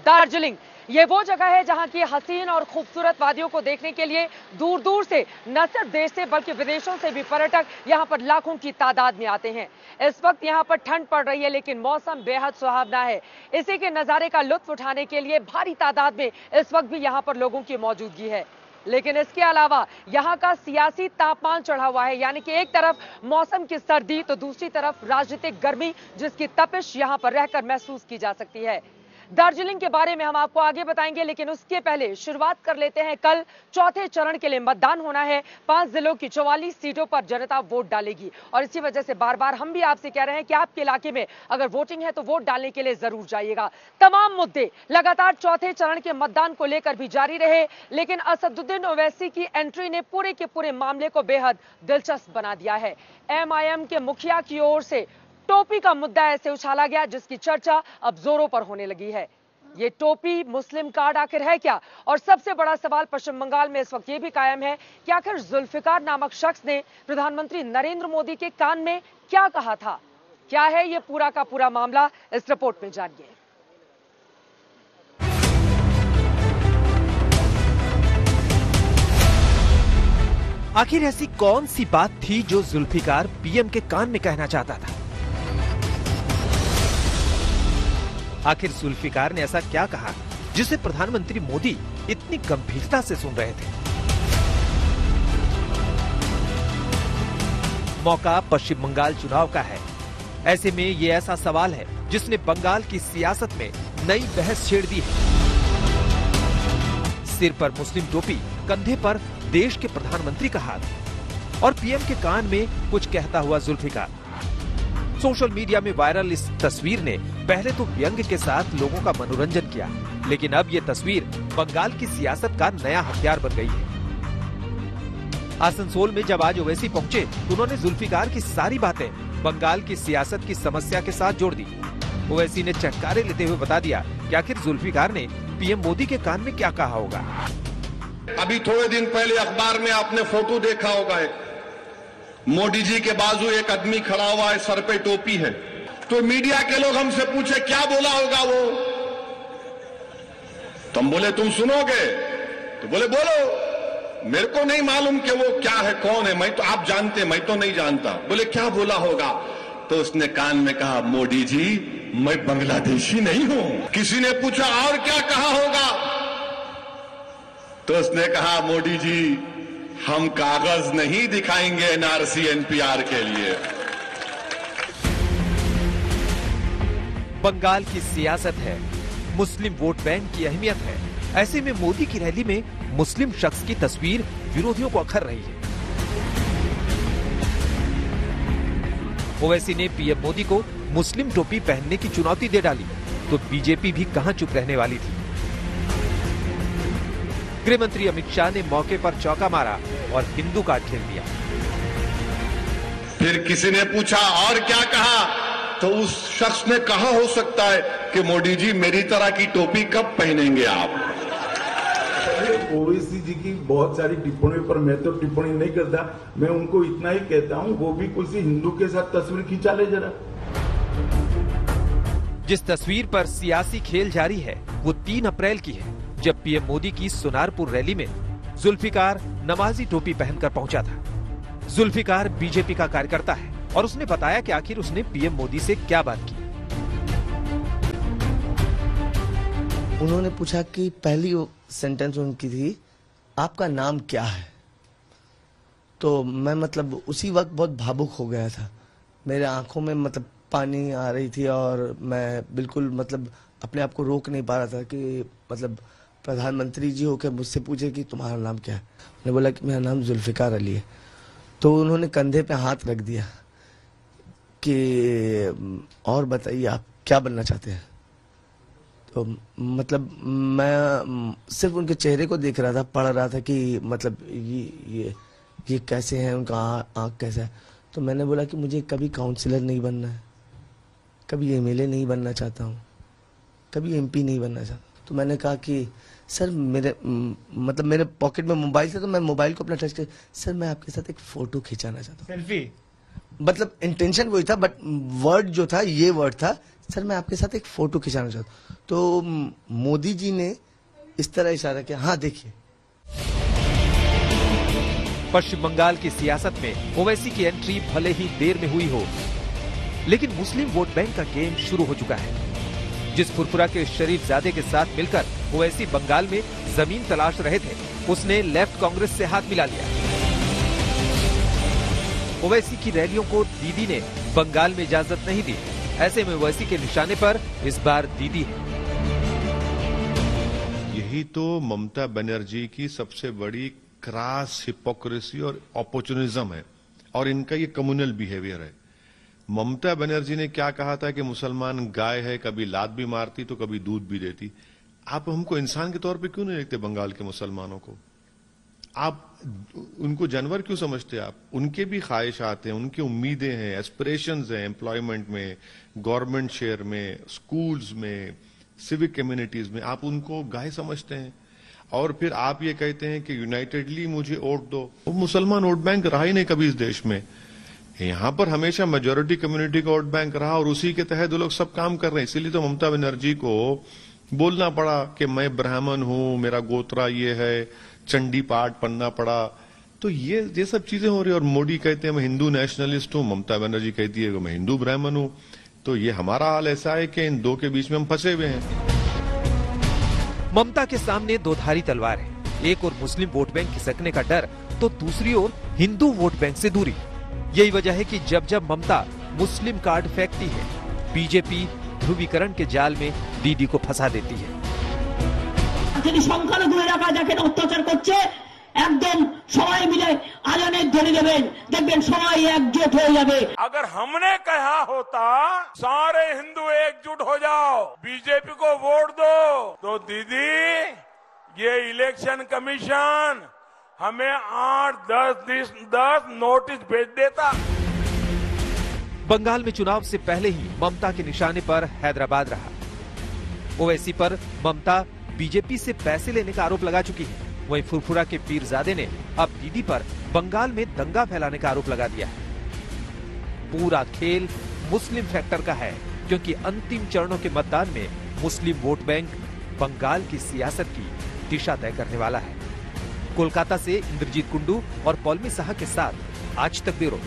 दार्जिलिंग ये वो जगह है जहां की हसीन और खूबसूरत वादियों को देखने के लिए दूर दूर से न सिर्फ देश से बल्कि विदेशों से भी पर्यटक यहां पर लाखों की तादाद में आते हैं। इस वक्त यहां पर ठंड पड़ रही है लेकिन मौसम बेहद सुहावना है। इसी के नजारे का लुत्फ उठाने के लिए भारी तादाद में इस वक्त भी यहां पर लोगों की मौजूदगी है। लेकिन इसके अलावा यहां का सियासी तापमान चढ़ा हुआ है, यानी कि एक तरफ मौसम की सर्दी तो दूसरी तरफ राजनीतिक गर्मी, जिसकी तपिश यहां पर रहकर महसूस की जा सकती है। दार्जिलिंग के बारे में हम आपको आगे बताएंगे, लेकिन उसके पहले शुरुआत कर लेते हैं। कल चौथे चरण के लिए मतदान होना है। 5 जिलों की 44 सीटों पर जनता वोट डालेगी और इसी वजह से बार बार हम भी आपसे कह रहे हैं कि आपके इलाके में अगर वोटिंग है तो वोट डालने के लिए जरूर जाइएगा। तमाम मुद्दे लगातार चौथे चरण के मतदान को लेकर भी जारी रहे, लेकिन असदुद्दीन ओवैसी की एंट्री ने पूरे के पूरे मामले को बेहद दिलचस्प बना दिया है। MIM के मुखिया की ओर से टोपी का मुद्दा ऐसे उछाला गया जिसकी चर्चा अब जोरों पर होने लगी है। ये टोपी मुस्लिम कार्ड आखिर है क्या? और सबसे बड़ा सवाल पश्चिम बंगाल में इस वक्त ये भी कायम है कि आखिर जुल्फिकार नामक शख्स ने प्रधानमंत्री नरेंद्र मोदी के कान में क्या कहा था? क्या है ये पूरा का पूरा मामला, इस रिपोर्ट में जानिए। आखिर ऐसी कौन सी बात थी जो जुल्फिकार PM के कान में कहना चाहता था? आखिर जुल्फिकार ने ऐसा क्या कहा जिसे प्रधानमंत्री मोदी इतनी गंभीरता से सुन रहे थे? मौका पश्चिम बंगाल चुनाव का है। ऐसे में ये ऐसा सवाल है जिसने बंगाल की सियासत में नई बहस छेड़ दी है। सिर पर मुस्लिम टोपी, कंधे पर देश के प्रधानमंत्री का हाथ और PM के कान में कुछ कहता हुआ जुल्फिकार। सोशल मीडिया में वायरल इस तस्वीर ने पहले तो व्यंग्य के साथ लोगों का मनोरंजन किया, लेकिन अब ये तस्वीर बंगाल की सियासत का नया हथियार बन गई है। आसनसोल में जब आज ओवैसी पहुंचे तो उन्होंने जुल्फिकार की सारी बातें बंगाल की सियासत की समस्या के साथ जोड़ दी। ओवैसी ने चटकारे लेते हुए बता दिया कि आखिर जुल्फिकार ने PM मोदी के कान में क्या कहा होगा। अभी थोड़े दिन पहले अखबार में आपने फोटो देखा होगा, मोदी जी के बाजू एक आदमी खड़ा हुआ है, सर पे टोपी है। तो मीडिया के लोग हमसे पूछे क्या बोला होगा वो, तो हम बोले तुम सुनोगे? तो बोले बोलो। मेरे को नहीं मालूम कि वो क्या है, कौन है, मैं तो आप जानते, मैं तो नहीं जानता। बोले क्या बोला होगा? तो उसने कान में कहा, मोदी जी मैं बांग्लादेशी नहीं हूं। किसी ने पूछा और क्या कहा होगा? तो उसने कहा, मोदी जी हम कागज नहीं दिखाएंगे NRC NPR के लिए। बंगाल की सियासत है, मुस्लिम वोट बैंक की अहमियत है। ऐसे में मोदी की रैली में मुस्लिम शख्स की तस्वीर विरोधियों को अखर रही है। ओवैसी ने PM मोदी को मुस्लिम टोपी पहनने की चुनौती दे डाली तो बीजेपी भी कहां चुप रहने वाली थी। गृह मंत्री अमित शाह ने मौके पर चौका मारा और हिंदू कार्ड खेल दिया। फिर किसी ने पूछा और क्या कहा? तो उस शख्स ने कहा हो सकता है कि मोदी जी मेरी तरह की टोपी कब पहनेंगे आप? ओवैसी जी की बहुत सारी टिप्पणियों पर मैं तो टिप्पणी नहीं करता, मैं उनको इतना ही कहता हूं वो भी किसी हिंदू के साथ तस्वीर खिंचा ले जरा। जिस तस्वीर पर सियासी खेल जारी है वो 3 अप्रैल की है, जब PM मोदी की सोनारपुर रैली में जुल्फिकार नमाजी टोपी पहनकर पहुंचा था। जुल्फिकार बीजेपी का कार्यकर्ता है और उसने बताया कि आखिर उसने PM मोदी से क्या बात की। उन्होंने पूछा कि पहली सेंटेंस उनकी थी, आपका नाम क्या है? तो मैं मतलब उसी वक्त बहुत भावुक हो गया था। मेरे आंखों में मतलब पानी आ रही थी और मैं बिल्कुल मतलब अपने आप को रोक नहीं पा रहा था कि मतलब प्रधानमंत्री जी होकर मुझसे पूछे कि तुम्हारा नाम क्या है। मैंने बोला कि मेरा नाम जुल्फिकार अली है। तो उन्होंने कंधे पे हाथ रख दिया कि और बताइए आप क्या बनना चाहते हैं? तो मतलब मैं सिर्फ उनके चेहरे को देख रहा था, पढ़ रहा था कि मतलब ये कैसे हैं, उनका आँख कैसा है। तो मैंने बोला कि मुझे कभी काउंसलर नहीं बनना है, कभी MLA नहीं बनना चाहता हूँ, कभी MP नहीं बनना चाहता। तो मैंने कहा कि सर मेरे पॉकेट में मोबाइल था तो मैं मोबाइल को अपना टच कर, सर मैं आपके साथ एक फोटो खिंचाना चाहता हूँ। सेल्फी? मतलब इंटेंशन वही था, बट वर्ड जो था ये वर्ड था, सर मैं आपके साथ एक फोटो खिंचाना चाहता हूँ। तो मोदी जी ने इस तरह इशारा किया, हाँ देखिए। पश्चिम बंगाल की सियासत में ओवैसी की एंट्री भले ही देर में हुई हो, लेकिन मुस्लिम वोट बैंक का गेम शुरू हो चुका है। जिस फुरफुरा के शरीफजादे के साथ मिलकर ओवैसी बंगाल में जमीन तलाश रहे थे, उसने लेफ्ट कांग्रेस से हाथ मिला लिया। ओवैसी की रैलियों को दीदी ने बंगाल में इजाजत नहीं दी। ऐसे में ओवैसी के निशाने पर इस बार दीदी है। यही तो ममता बनर्जी की सबसे बड़ी क्रास हिपोक्रेसी और अपॉर्चुनिज्म है, और इनका ये कम्युनल बिहेवियर है। ममता बनर्जी ने क्या कहा था कि मुसलमान गाय है, कभी लात भी मारती तो कभी दूध भी देती। आप हमको इंसान के तौर पे क्यों नहीं देखते बंगाल के मुसलमानों को? आप उनको जानवर क्यों समझते? आप उनके भी ख्वाहिशात हैं, उनकी उम्मीदें हैं, एस्पिरेशंस हैं, एम्प्लॉयमेंट में, गवर्नमेंट शेयर में, स्कूल्स में, सिविक कम्युनिटीज में। आप उनको गाय समझते हैं और फिर आप ये कहते हैं कि यूनाइटेडली मुझे वोट दो। वो मुसलमान वोट बैंक रहा ही नहीं कभी इस देश में। यहां पर हमेशा मेजोरिटी कम्युनिटी का वोट बैंक रहा और उसी के तहत वो लोग सब काम कर रहे हैं। इसीलिए तो ममता बनर्जी को बोलना पड़ा कि मैं ब्राह्मण हूं, मेरा गोत्रा ये है, चंडी पाठ पढ़ना पड़ा। तो ये सब चीजें हो रही है। और मोदी कहते हैं मैं हिंदू नेशनलिस्ट हूं, ममता बनर्जी कहती है कि मैं हिंदू ब्राह्मण हूं। तो ये हमारा हाल ऐसा है कि इन दो के बीच में हम फंसे हुए हैं। ममता के सामने दो धारी तलवार है। एक और मुस्लिम वोट बैंक खिसकने का डर, तो दूसरी ओर हिंदू वोट बैंक से दूरी। यही वजह है कि जब जब ममता मुस्लिम कार्ड फेंकती है, बीजेपी ध्रुवीकरण के जाल में दीदी को फंसा देती है। যদি সংখ্যালঘু এলাকা যাকে অত্যাচার করছে একদম সবাই মিলে আজানের ধ্বনি দেবেন, দেখবেন সবাই একজোট হয়ে যাবে। अगर हमने कहा होता सारे हिंदू एकजुट हो जाओ, बीजेपी को वोट दो, तो दीदी ये इलेक्शन कमीशन हमें 8-10 नोटिस भेज देता। बंगाल में चुनाव से पहले ही ममता के निशाने पर हैदराबाद रहा। ओवैसी पर ममता बीजेपी से पैसे लेने का आरोप लगा चुकी है। वहीं फुरफुरा के पीरजादे ने अब दीदी पर बंगाल में दंगा फैलाने का आरोप लगा दिया है। पूरा खेल मुस्लिम फैक्टर का है, क्योंकि अंतिम चरणों के मतदान में मुस्लिम वोट बैंक बंगाल की सियासत की दिशा तय करने वाला है। कोलकाता से इंद्रजीत कुंडू और पौलमी साहा के साथ आज तक ब्यूरो।